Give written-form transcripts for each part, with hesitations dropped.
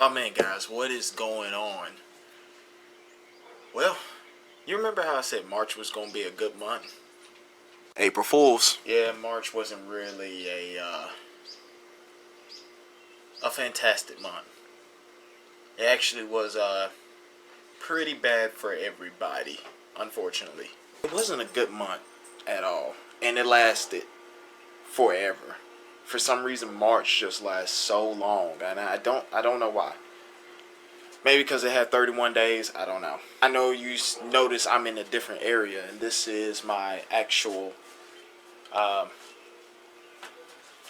Oh man, guys, what is going on? Well, you remember how I said March was going to be a good month? April Fools. Yeah, March wasn't really a fantastic month. It actually was pretty bad for everybody, unfortunately. It wasn't a good month at all, and it lasted forever. For some reason, March just lasts so long, and I don't know why. Maybe because it had 31 days. I don't know. I know you notice I'm in a different area, and this is my actual,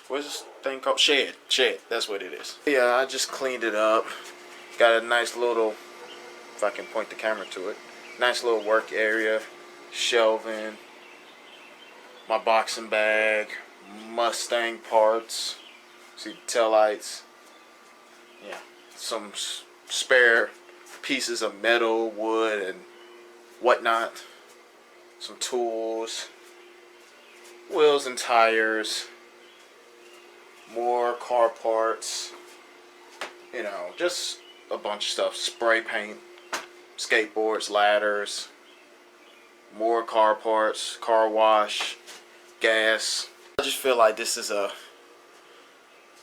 what's this thing called? Shed. Shed. That's what it is. Yeah, I just cleaned it up. Got a nice little, if I can point the camera to it, nice little work area, shelving, my boxing bag, Mustang parts. See the taillights. Yeah, some spare pieces of metal, wood, and whatnot. Some tools, wheels and tires, more car parts. You know, just a bunch of stuff. Spray paint, skateboards, ladders, more car parts, car wash, gas. I just feel like this is I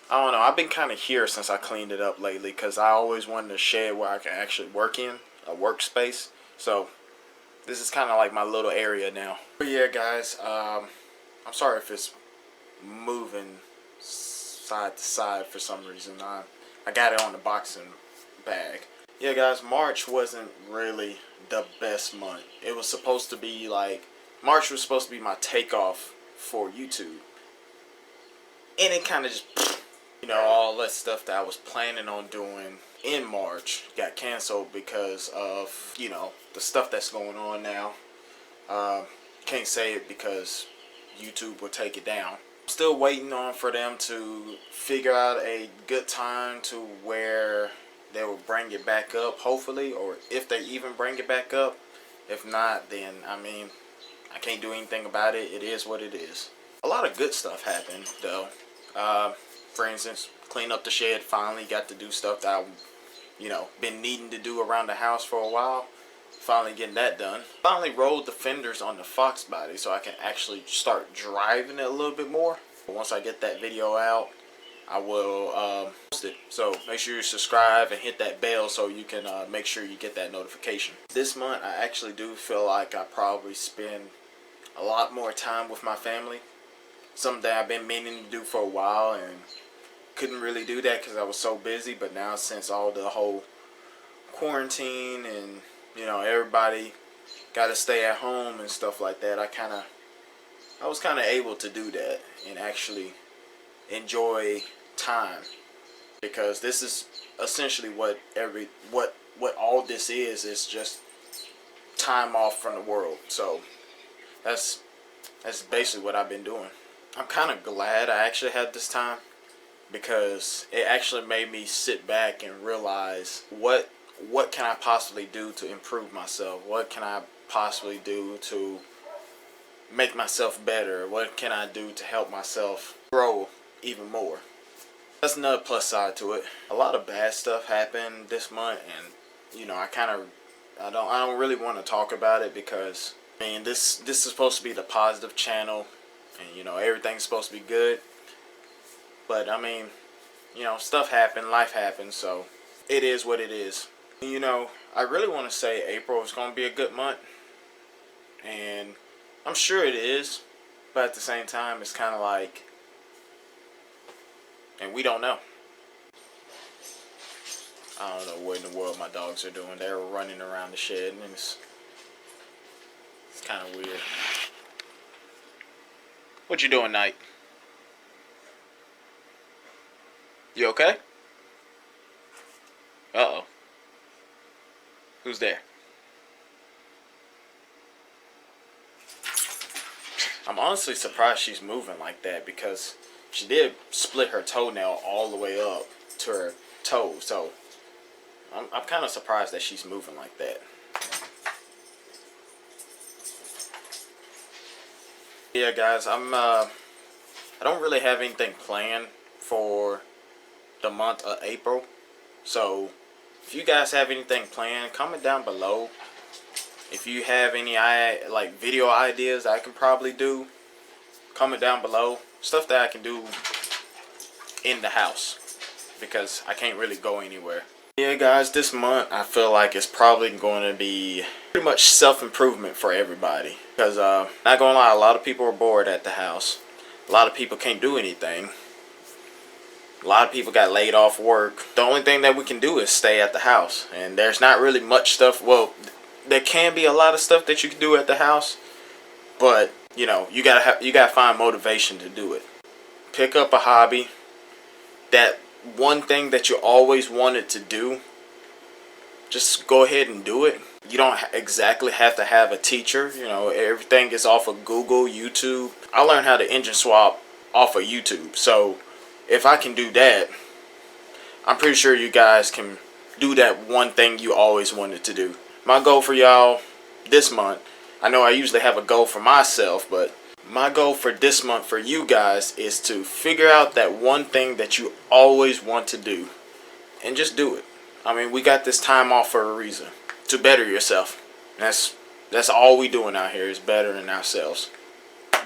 don't know, I've been kind of here since I cleaned it up lately because I always wanted a shed where I can actually work in, a workspace. So this is kind of like my little area now. But yeah, guys, I'm sorry if it's moving side to side for some reason. I got it on the boxing bag. Yeah, guys, March wasn't really the best month. It was supposed to be like, March was supposed to be my takeoff for YouTube. And it kind of just, you know, all that stuff that I was planning on doing in March got canceled because of, you know, the stuff that's going on now. Can't say it because YouTube will take it down. Still waiting on for them to figure out a good time to where they will bring it back up, hopefully, or if they even bring it back up. If not, then I mean, I can't do anything about it. It is what it is. A lot of good stuff happened though. For instance, clean up the shed. Finally got to do stuff that I've, you know, been needing to do around the house for a while. Finally getting that done. Finally rolled the fenders on the Fox body so I can actually start driving it a little bit more. Once I get that video out, I will post it. So make sure you subscribe and hit that bell so you can make sure you get that notification. This month I actually do feel like I probably spend a lot more time with my family. Something I've been meaning to do for a while and couldn't really do that because I was so busy. But now since all the whole quarantine and, you know, everybody got to stay at home and stuff like that, I was kind of able to do that and actually enjoy time, because this is essentially what all this is just time off from the world. So that's basically what I've been doing. I'm kind of glad I actually had this time because it actually made me sit back and realize what can I possibly do to improve myself? What can I possibly do to make myself better? What can I do to help myself grow even more? That's another plus side to it. A lot of bad stuff happened this month, and you know, I don't really want to talk about it because I mean this is supposed to be the positive channel, and you know, everything's supposed to be good. But I mean, you know, stuff happened, life happens, so it is what it is. You know, I really want to say April is going to be a good month, and I'm sure it is, but at the same time, it's kind of like, and we don't know. I don't know what in the world my dogs are doing. They're running around the shed, and it's kind of weird. What you doing, Knight? You okay? Uh-oh. Who's there? I'm honestly surprised she's moving like that because she did split her toenail all the way up to her toe. So I'm kind of surprised that she's moving like that. Yeah, guys, I don't really have anything planned for the month of April. So if you guys have anything planned, comment down below. If you have any like video ideas I can probably do, comment down below. Stuff that I can do in the house, because I can't really go anywhere. Yeah guys, this month I feel like it's probably going to be pretty much self-improvement for everybody. Because not gonna lie, a lot of people are bored at the house. A lot of people can't do anything. A lot of people got laid off work. The only thing that we can do is stay at the house. And there's not really much stuff. Well, there can be a lot of stuff that you can do at the house, but you know, you gotta find motivation to do it. Pick up a hobby. That one thing that you always wanted to do, just go ahead and do it. You don't exactly have to have a teacher. You know, everything is off of Google, YouTube. I learned how to engine swap off of YouTube. So if I can do that, I'm pretty sure you guys can do that one thing you always wanted to do. My goal for y'all this month, I know I usually have a goal for myself, but my goal for this month for you guys is to figure out that one thing that you always want to do and just do it. I mean, we got this time off for a reason, to better yourself. That's all we doing out here, is bettering ourselves.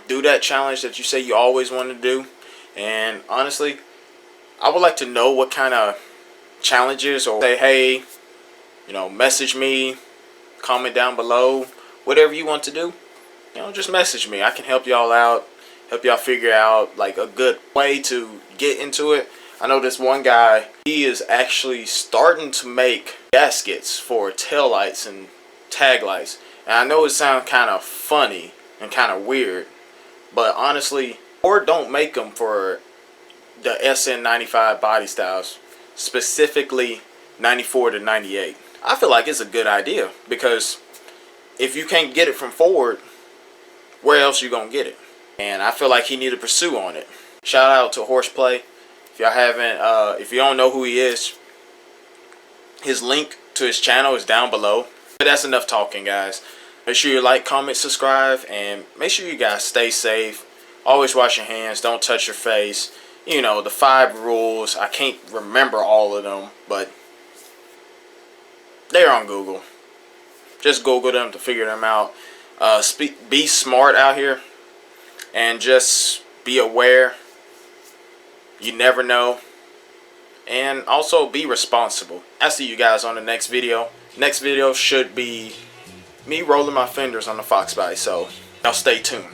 Do that challenge that you say you always want to do. And honestly, I would like to know what kind of challenges, or say, hey, you know, message me, comment down below, whatever you want to do. You know, just message me. I can help y'all out, help y'all figure out like a good way to get into it. I know this one guy, he is actually starting to make gaskets for taillights and tag lights. And I know it sounds kind of funny and kind of weird, but honestly, Ford don't make them for the SN95 body styles, specifically 94 to 98. I feel like it's a good idea, because if you can't get it from Ford, where else you gonna get it? And I feel like he need to pursue on it. Shout out to Horseplay. If y'all haven't, if you don't know who he is, his link to his channel is down below. But that's enough talking, guys. Make sure you like, comment, subscribe, and make sure you guys stay safe. Always wash your hands. Don't touch your face. You know, the 5 rules. I can't remember all of them, but they're on Google. Just Google them to figure them out. Be smart out here, and just be aware. You never know. And also be responsible. I'll see you guys on the next video. Next video should be me rolling my fenders on the Fox body, so y'all stay tuned.